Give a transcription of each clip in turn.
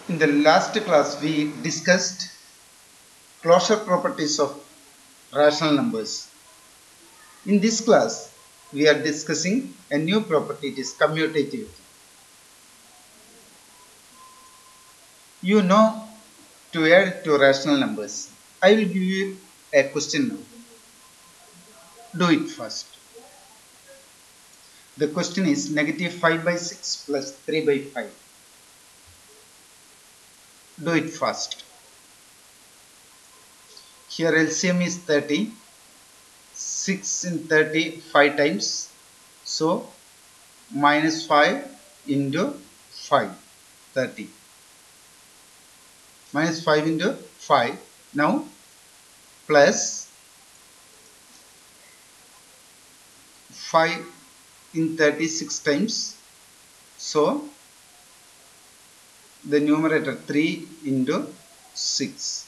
In the last class, we discussed closure properties of rational numbers. In this class, we are discussing a new property, it is commutativity. You know to add to rational numbers. I will give you a question now. Do it first. The question is negative 5 by 6 plus 3 by 5. Do it fast. Here LCM is 30. 6 in 30 5 times. So minus 5 into 5, 30. Minus 5 into 5. Now plus 5 in 36 times. So the numerator 3 into 6.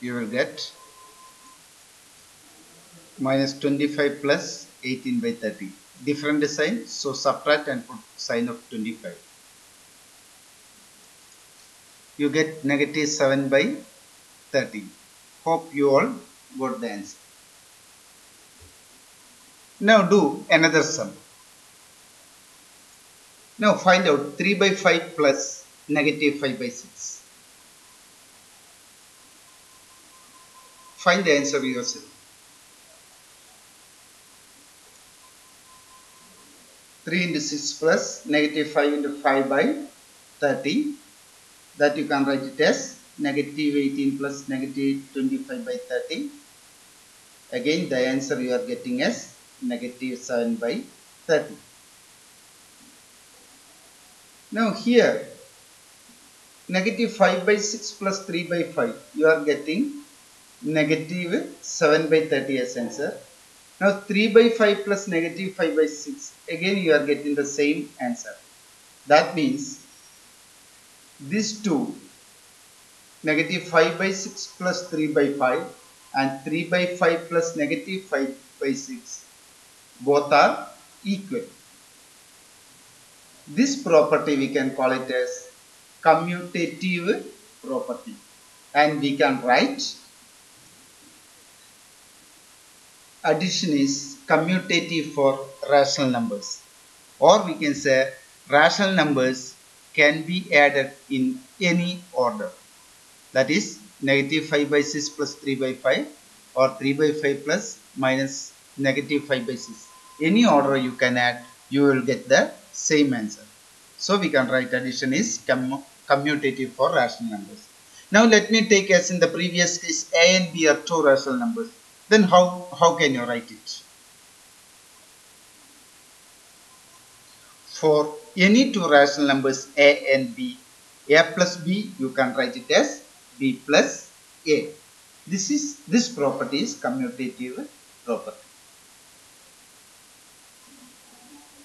You will get minus 25 plus 18 by 30. Different sign. So subtract and put sign of 25. You get negative 7 by 30. Hope you all got the answer. Now do another sum. Now find out 3 by 5 plus negative 5 by 6. Find the answer yourself. 3 into 6 plus negative 5 into 5 by 30. That you can write it as negative 18 plus negative 25 by 30. Again the answer you are getting as negative 7 by 30. Now here negative 5 by 6 plus 3 by 5. You are getting negative 7 by 30 as answer. Now 3 by 5 plus negative 5 by 6. Again you are getting the same answer. That means these two, negative 5 by 6 plus 3 by 5 and 3 by 5 plus negative 5 by 6, both are equal. This property we can call it as commutative property, and we can write addition is commutative for rational numbers, or we can say rational numbers can be added in any order. That is negative 5 by 6 plus 3 by 5 or 3 by 5 plus minus negative 5 by 6. Any order you can add, you will get the same answer. So we can write addition is commutative for rational numbers. Now let me take as in the previous case a and b are two rational numbers. Then how can you write it? For any two rational numbers a and b, a plus b, you can write it as b plus a. This property is commutative property.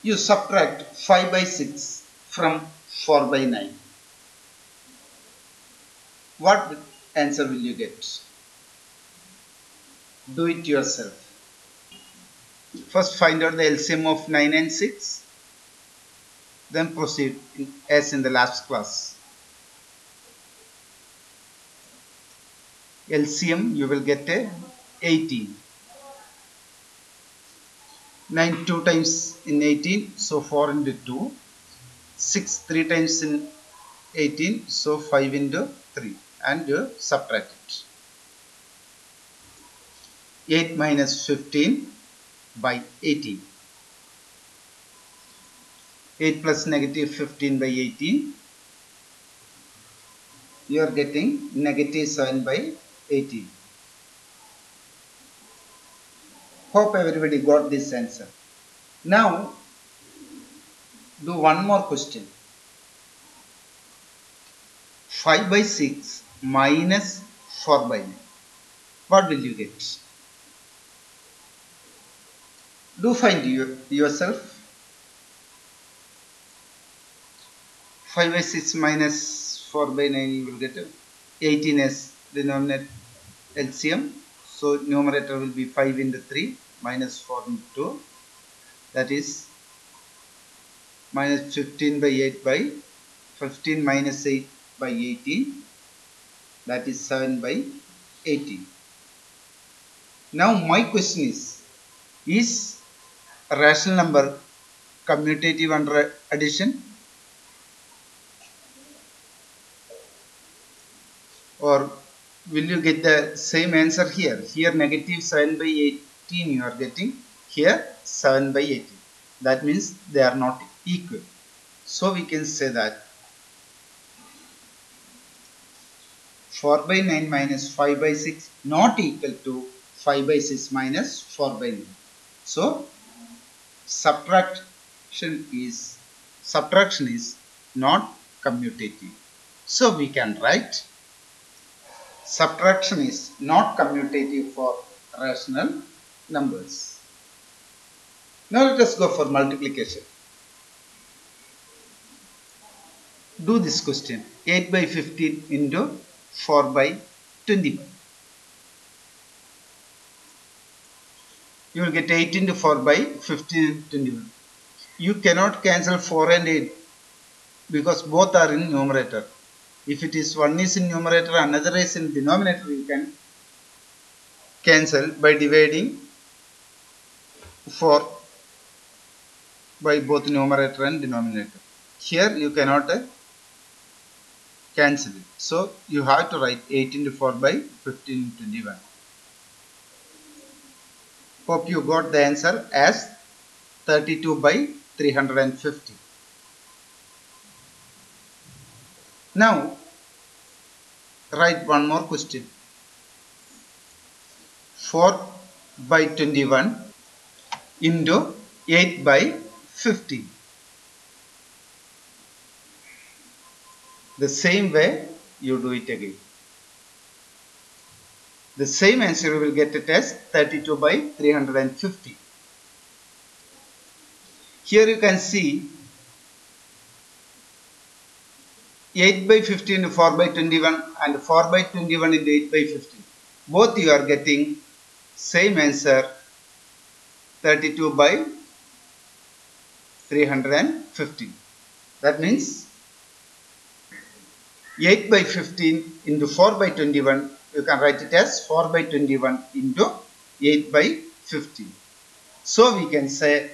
You subtract 5 by 6 from 4 by 9. What answer will you get? Do it yourself. First find out the LCM of 9 and 6. Then proceed as in the last class. LCM you will get a 18. 9 2 times in 18, so 4 into 2. 6 3 times in 18, so 5 into 3, and you subtract it. 8 minus 15 by 18. 8 plus negative 15 by 18. You are getting negative 7 by 18. Hope everybody got this answer. Now do one more question. 5 by 6 minus 4 by 9. What will you get? Do find yourself. 5 by 6 minus 4 by 9, you will get 18 as denominator LCM. So numerator will be 5 into 3 minus 4 into 2. That is minus 15 by 8 by 15 minus 8 by 18, that is 7 by 18. Now my question is a rational number commutative under addition, or will you get the same answer here? Here negative 7 by 18 you are getting, here 7 by 18. That means they are not equal. So we can say that 4 by 9 minus 5 by 6 not equal to 5 by 6 minus 4 by 9. So subtraction is not commutative. So we can write subtraction is not commutative for rational numbers. Now let us go for multiplication. Do this question. 8 by 15 into 4 by 21. You will get 8 into 4 by 15 21. You cannot cancel 4 and 8 because both are in numerator. If it is one is in numerator, another is in denominator, you can cancel by dividing 4 by both numerator and denominator. Here you cannot cancel it. So you have to write 8 into 4 by 15 21. Hope you got the answer as 32 by 350. Now write one more question. 4 by 21 into 8 by 15. The same way you do it again. The same answer you will get it as 32 by 350. Here you can see 8 by 15 into 4 by 21 and 4 by 21 into 8 by 15. Both you are getting same answer 32 by 350. That means 8 by 15 into 4 by 21, you can write it as 4 by 21 into 8 by 15. So we can say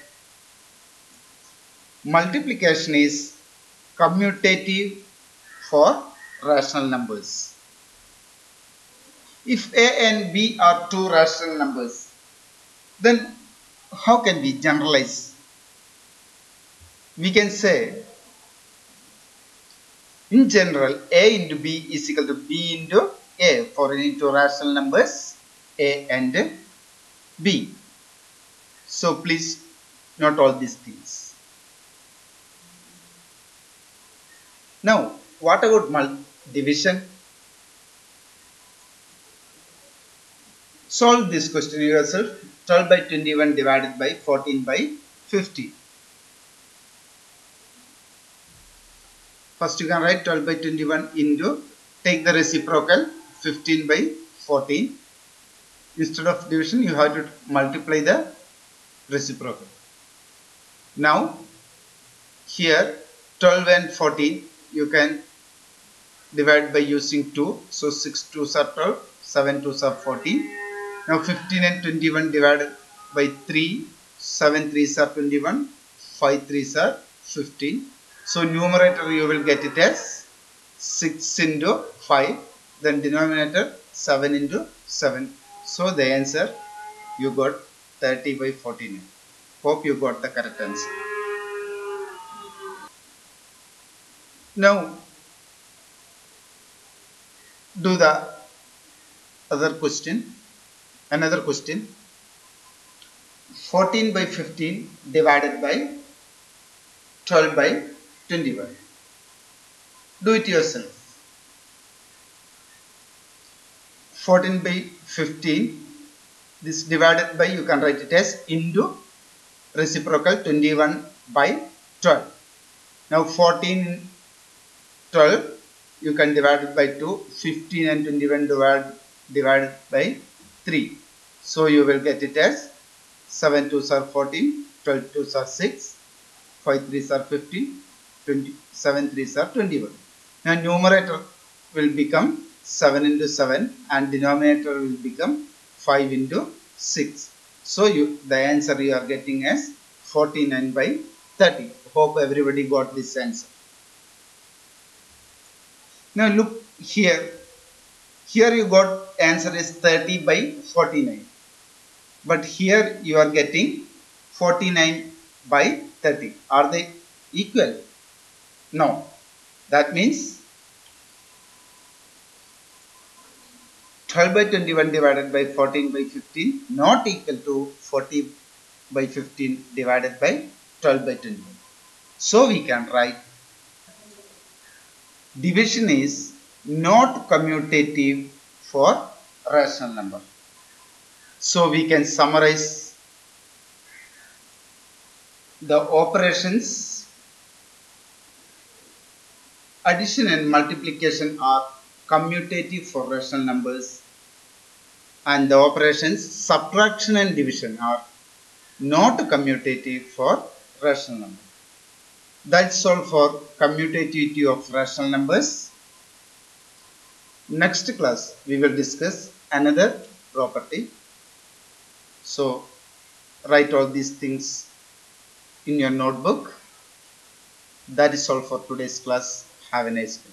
multiplication is commutative for rational numbers. If A and B are two rational numbers, then how can we generalize? We can say in general A into B is equal to B into A for any two rational numbers A and B. So please note all these things. Now what about division? Solve this question yourself. 12 by 21 divided by 14 by 50. First you can write 12 by 21 into, take the reciprocal 15 by 14. Instead of division you have to multiply the reciprocal. Now here 12 and 14 you can divide by using 2. So 6 2s are 12, 7 2s are 14. Now 15 and 21 divided by 3, 7 3s are 21, 5 3s are 15. So numerator you will get it as 6 into 5, then denominator 7 into 7. So the answer you got 30 by 49. Hope you got the correct answer. Now do the other question. Another question. 14 by 15 divided by 12 by 21. Do it yourself. 14 by 15, this divided by, you can write it as into reciprocal 21 by 12. Now 14 12 you can divide it by 2, 15 and 21 divided by 3. So you will get it as 7 2s are 14, 12 2s are 6, 5 3s are 15, 7 3s are 21. Now numerator will become 7 into 7 and denominator will become 5 into 6. So the answer you are getting as 49 by 30. Hope everybody got this answer. Now look here. Here you got answer is 30 by 49. But here you are getting 49 by 30. Are they equal? No. That means 12 by 21 divided by 14 by 15 not equal to 40 by 15 divided by 12 by 21. So we can write division is not commutative for rational number. So we can summarize the operations addition and multiplication are commutative for rational numbers, and the operations subtraction and division are not commutative for rational numbers. That's all for commutativity of rational numbers. Next class we will discuss another property. So write all these things in your notebook. That is all for today's class. Have a nice day.